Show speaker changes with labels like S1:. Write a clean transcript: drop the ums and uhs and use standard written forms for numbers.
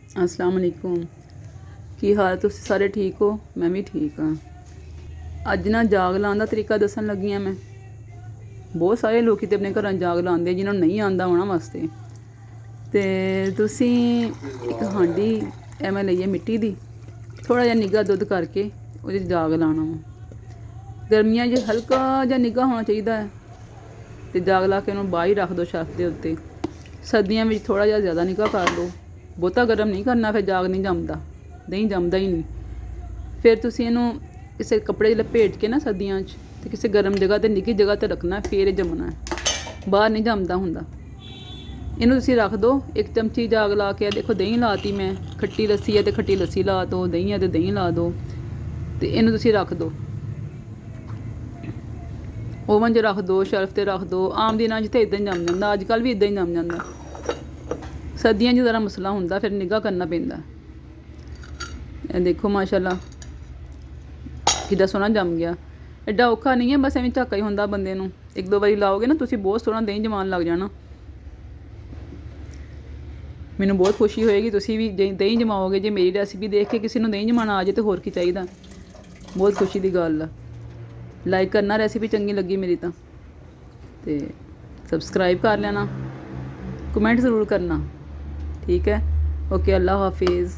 S1: अस्सलाम वालेकुम। की हाल तुसीं सारे ठीक हो? मैं भी ठीक हाँ। अज ना जाग लाने का तरीका दसन लगी हाँ। मैं बहुत सारे लोग तो अपने घर जाग लाते जिन्होंने नहीं आता उन्होंने वास्ते। तो तुसीं एक हांडी मैं लईए मिट्टी दी, थोड़ा जहा निग्घा दुद्ध करके वो जाग लाना वा। गर्मियां च हल्का जहा निग्घा होना चाहिए है। तो जाग ला के उन्होंने बाहर ही रख दो छत के उत्ते। सर्दियों में थोड़ा जहा ज़्यादा निग्घा कर लो, बहुता गर्म नहीं करना, फिर जाग नहीं जमदा, दही जमदा ही नहीं। फिर तुसीं इहनूं किसी कपड़े लपेट के ना सर्दियों तो किसी गर्म जगह ते निੱघी जगह ते रखना, फिर जमना है, बाहर नहीं जमदा हुंदा। इनू तुसीं रख दो। एक चमची जाग ला के देखो दही लाती मैं, खट्टी लस्सी है तो खट्टी लस्सी ला दो, दही है तो दही ला दो। तो इनू तुसीं रख दो, ओवन च रख दो, शेल्फ ते रख दो। आम दिनां जित्थे इदां ही जम जांदा, अजकल भी इदां ही जम जांदा। सर्दियों च ज़रा मसला हुंदा, फिर निग्घा करना पैंदा। देखो माशाल्लाह कितना सोहना जम गया। एडा औखा नहीं है, बस एवं झाका ही होंदा बंदे नूं। एक दो बारी लाओगे ना तुसीं, बहुत सोहना दही जमान लग जाना। मैनू बहुत खुशी होएगी तुसीं भी दही जमाओगे जे मेरी रेसिपी देख के किसी नूं दही जमाना आ जाए तो होर की चाहिदा। बहुत खुशी की गल आ। लाइक करना रेसिपी चंगी लगी मेरी तो सबसक्राइब कर लेना, कमेंट ज़रूर करना। ठीक है, ओके, अल्लाह हाफिज़।